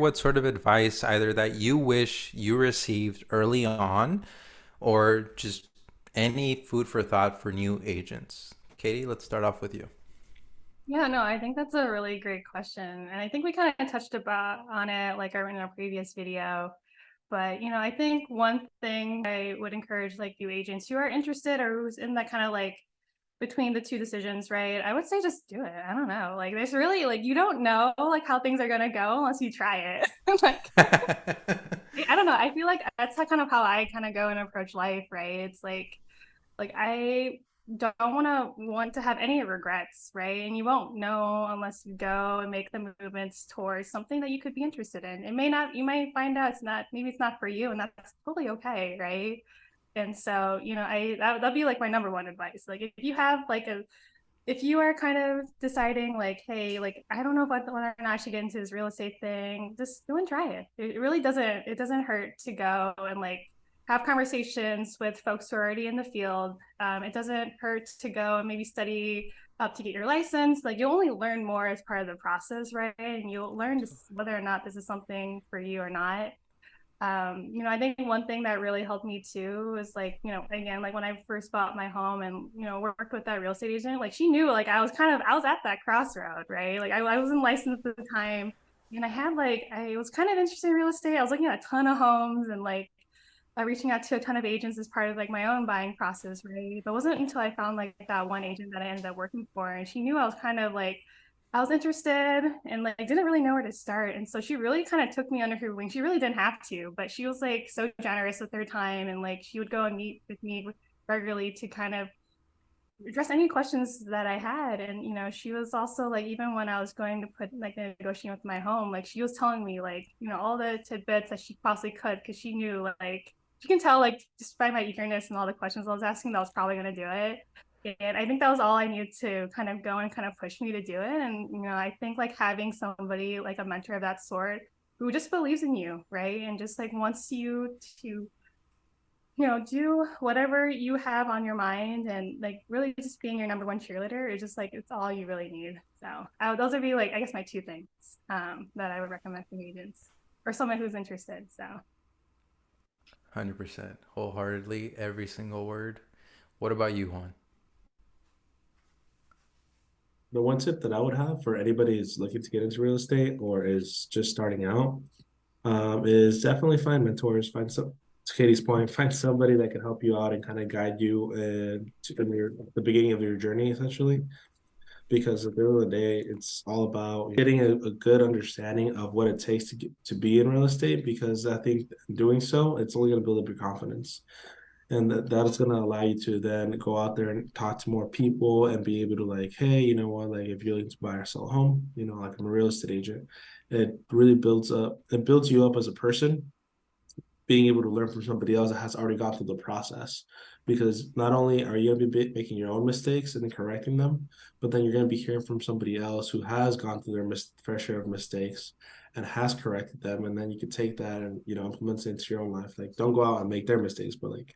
what sort of advice either that you wish you received early on or just any food for thought for new agents. Katie, let's start off with you. Yeah, no, I think that's a really great question. And I think we kind of touched about on it like in our previous video. But, I think one thing I would encourage like new agents who are interested or who's in that kind of like between the two decisions, right? I would say just do it. I don't know. Like there's really like you don't know like how things are gonna go unless you try it. Like I don't know. I feel like that's kind of how I kind of go and approach life, right? It's like I don't want to have any regrets, right? And you won't know unless you go and make the movements towards something that you could be interested in. It may not, you might find out it's not, maybe it's not for you, and that's totally okay, right? And so, that'd be like my number one advice. Like if you have like a if you are kind of deciding like, hey, like I don't know if I want to actually get into this real estate thing, just go and try it. It really doesn't hurt to go and like have conversations with folks who are already in the field. It doesn't hurt to go and maybe study up to get your license. Like you'll only learn more as part of the process, right? And you'll learn whether or not this is something for you or not. I think one thing that really helped me too is like, again, like when I first bought my home and, worked with that real estate agent, like she knew like I was at that crossroad, right? Like I wasn't licensed at the time. And I was kind of interested in real estate. I was looking at a ton of homes and like reaching out to a ton of agents as part of like my own buying process, right? But it wasn't until I found like that one agent that I ended up working for. And she knew I was kind of like, I was interested and like didn't really know where to start. And so she really kind of took me under her wing. She really didn't have to, but she was like so generous with her time and like she would go and meet with me regularly to kind of address any questions that I had. And she was also like even when I was going to put like negotiating with my home, like she was telling me like, all the tidbits that she possibly could because she knew like she can tell like just by my eagerness and all the questions I was asking that I was probably gonna do it. And I think that was all I needed to kind of go and kind of push me to do it. And I think like having somebody like a mentor of that sort who just believes in you, right? And just like wants you to do whatever you have on your mind and like really just being your number one cheerleader is just like it's all you really need. So those would be like I guess my two things that I would recommend for agents or someone who's interested. So 100%. Wholeheartedly, every single word. What about you, Juan? The one tip that I would have for anybody who's looking to get into real estate or is just starting out is definitely find mentors. Find some, to Katie's point, find somebody that can help you out and kind of guide you in the beginning of your journey, essentially. Because at the end of the day, it's all about getting a good understanding of what it takes to be in real estate. Because I think doing so, it's only going to build up your confidence and that is going to allow you to then go out there and talk to more people and be able to like, hey, you know what, like if you're looking to buy or sell a home, like I'm a real estate agent, it builds you up as a person, being able to learn from somebody else that has already gone through the process, because not only are you going to be making your own mistakes and correcting them, but then you're going to be hearing from somebody else who has gone through their fair share of mistakes and has corrected them, and then you can take that and implement it into your own life. Like, don't go out and make their mistakes, but like,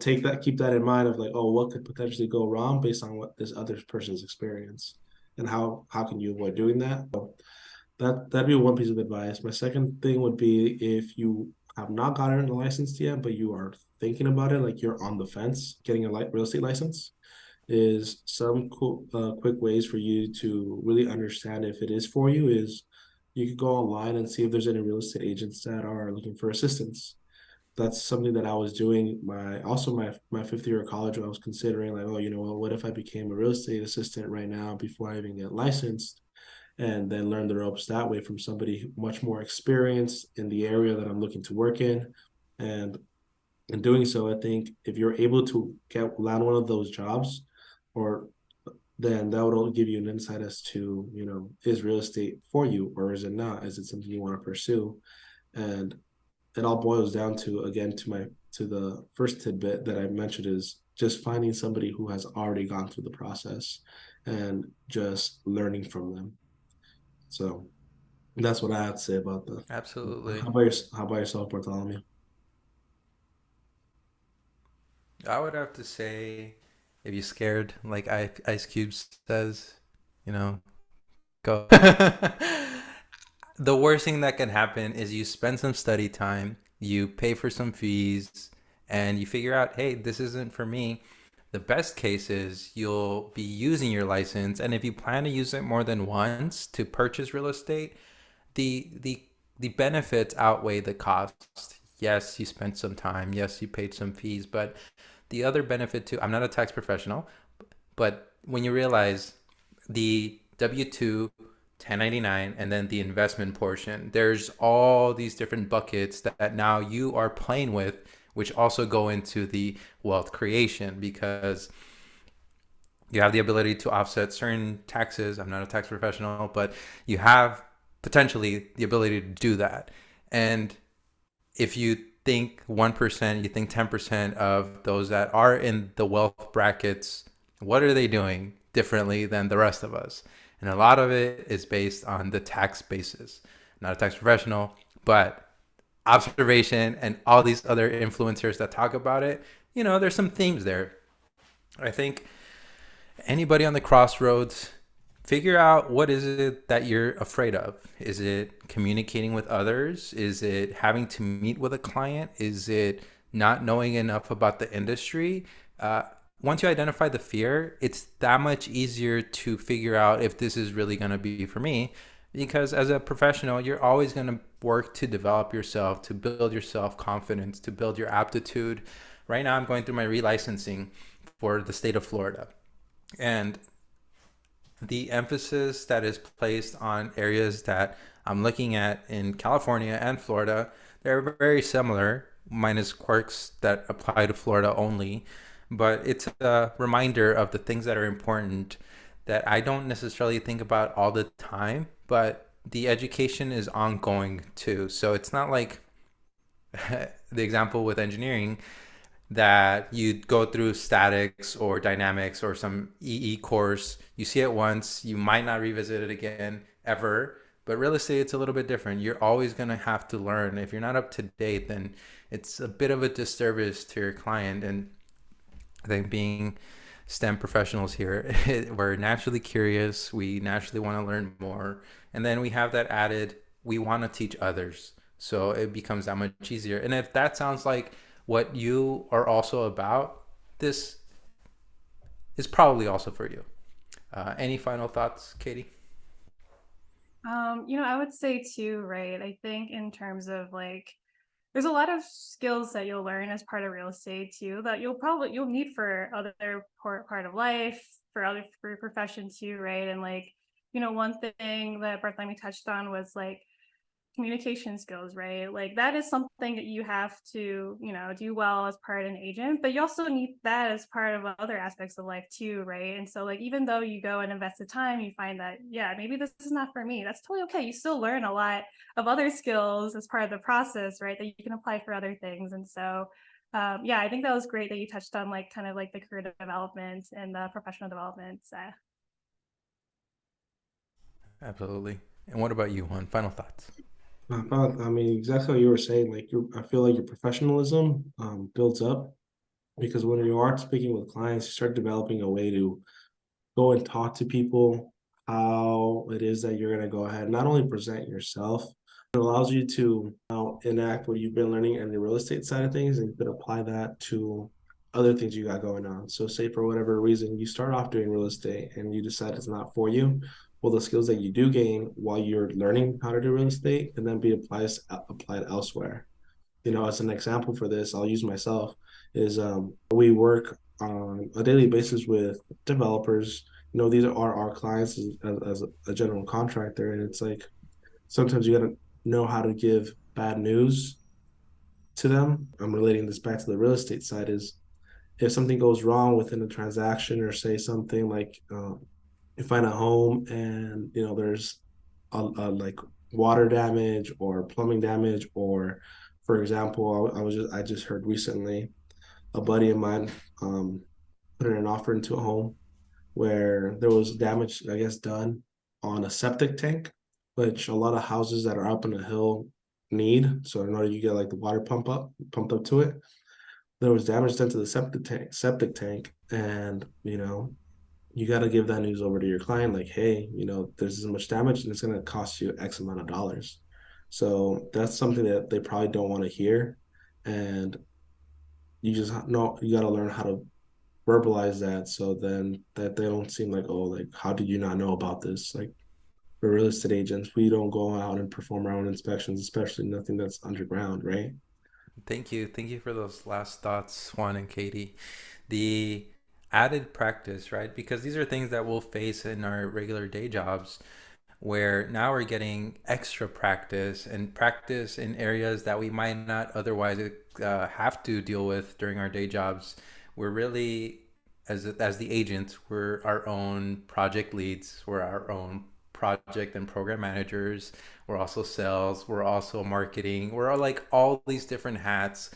take that, keep that in mind of like, oh, what could potentially go wrong based on what this other person's experience, and how can you avoid doing that. So that'd be one piece of advice. My second thing would be, if you have not gotten a license yet, but you are thinking about it, like you're on the fence getting a real estate license, is some cool, quick ways for you to really understand if it is for you. Is you could go online and see if there's any real estate agents that are looking for assistance. That's something that I was doing my fifth year of college. I was considering like, oh, what if I became a real estate assistant right now before I even get licensed, and then learn the ropes that way from somebody much more experienced in the area that I'm looking to work in. And in doing so, I think if you're able to land one of those jobs, or then that would give you an insight as to, is real estate for you or is it not? Is it something you want to pursue? And it all boils down to, again, to the first tidbit that I mentioned, is just finding somebody who has already gone through the process and just learning from them. So that's what I have to say about that. Absolutely. How about yourself, Bartholomew? I would have to say, if you're scared, like Ice Cube says, you know, go. The worst thing that can happen is you spend some study time, you pay for some fees, and you figure out, hey, this isn't for me. The best case is you'll be using your license, and if you plan to use it more than once to purchase real estate, the benefits outweigh the cost. Yes, you spent some time. Yes, you paid some fees, but the other benefit too. I'm not a tax professional, but when you realize the W-2, 1099, and then the investment portion, there's all these different buckets that now you are playing with, which also go into the wealth creation because you have the ability to offset certain taxes. I'm not a tax professional, but you have potentially the ability to do that. And if you think 1%, you think 10% of those that are in the wealth brackets, what are they doing differently than the rest of us? And a lot of it is based on the tax basis. Not a tax professional, but observation and all these other influencers that talk about it, there's some themes there. I think anybody on the crossroads, figure out what is it that you're afraid of. Is it communicating with others? Is it having to meet with a client? Is it not knowing enough about the industry? Once you identify the fear, it's that much easier to figure out if this is really going to be for me. Because as a professional, you're always going to work to develop yourself, to build your self confidence, to build your aptitude. Right now, I'm going through my relicensing for the state of Florida. And the emphasis that is placed on areas that I'm looking at in California and Florida, they're very similar, minus quirks that apply to Florida only. But it's a reminder of the things that are important that I don't necessarily think about all the time, but the education is ongoing too. So it's not like the example with engineering that you go through statics or dynamics or some EE course. You see it once, you might not revisit it again ever. But real estate, it's a little bit different. You're always going to have to learn. If you're not up to date, then it's a bit of a disservice to your client. And I think being STEM professionals here, we're naturally curious. We naturally want to learn more. And then we have that added, we want to teach others. So it becomes that much easier. And if that sounds like what you are also about, this is probably also for you. Any final thoughts, Katie? I would say too, right? I think in terms of like, there's a lot of skills that you'll learn as part of real estate too that you'll need for other part of life, for your profession too, right? And like, one thing that Bartholomew touched on was like communication skills, right? Like that is something that you have to, do well as part of an agent, but you also need that as part of other aspects of life too, right? And so like even though you go and invest the time, you find that, yeah, maybe this is not for me. That's totally okay. You still learn a lot of other skills as part of the process, right? That you can apply for other things. And so yeah, I think that was great that you touched on like kind of like the career development and the professional development. Absolutely. And what about you, Juan? Final thoughts? I mean, exactly what you were saying. Like, I feel like your professionalism builds up because when you are speaking with clients, you start developing a way to go and talk to people how it is that you're going to go ahead, not only present yourself, it allows you to now enact what you've been learning in the real estate side of things, and you could apply that to other things you got going on. So, say for whatever reason you start off doing real estate and you decide it's not for you, well, the skills that you do gain while you're learning how to do real estate can then be applied elsewhere. As an example for this, I'll use myself. Is We work on a daily basis with developers. These are our clients as a general contractor, and it's like sometimes you got to know how to give bad news to them. I'm relating this back to the real estate side. Is if something goes wrong within a transaction, or say something like you find a home and there's a like water damage or plumbing damage, or for example, I just heard recently a buddy of mine put in an offer into a home where there was damage, I guess, done on a septic tank, which a lot of houses that are up in a hill need. So in order you get like the water pumped up to it, there was damage done to the septic tank, and you got to give that news over to your client, like, hey, there's this much damage and it's going to cost you X amount of dollars. So that's something that they probably don't want to hear. And you just know you got to learn how to verbalize that, so then that they don't seem like, oh, like, how did you not know about this? Like, we're real estate agents, we don't go out and perform our own inspections, especially nothing that's underground, right? Thank you for those last thoughts, Juan and Katie. The added practice, right? Because these are things that we'll face in our regular day jobs, where now we're getting extra practice and practice in areas that we might not otherwise have to deal with during our day jobs. We're really, as the agents, we're our own project leads, we're our own project and program managers, we're also sales, we're also marketing, we're all like all these different hats.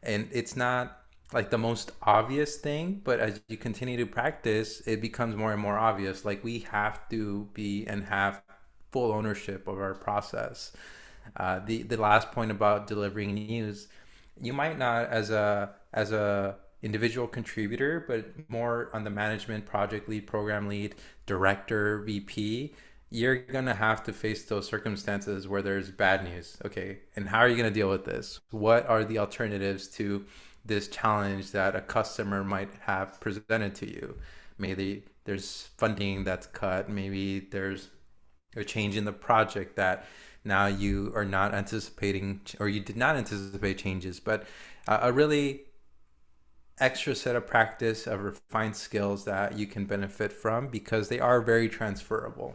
And it's not like the most obvious thing, but as you continue to practice, it becomes more and more obvious. Like we have to be and have full ownership of our process. The last point about delivering news, you might not as a individual contributor, but more on the management, project lead, program lead, director, VP. You're gonna have to face those circumstances where there's bad news. Okay, and how are you gonna deal with this? What are the alternatives to this challenge that a customer might have presented to you? Maybe there's funding that's cut. Maybe there's a change in the project that now you are not anticipating, or you did not anticipate changes, but a really extra set of practice of refined skills that you can benefit from because they are very transferable.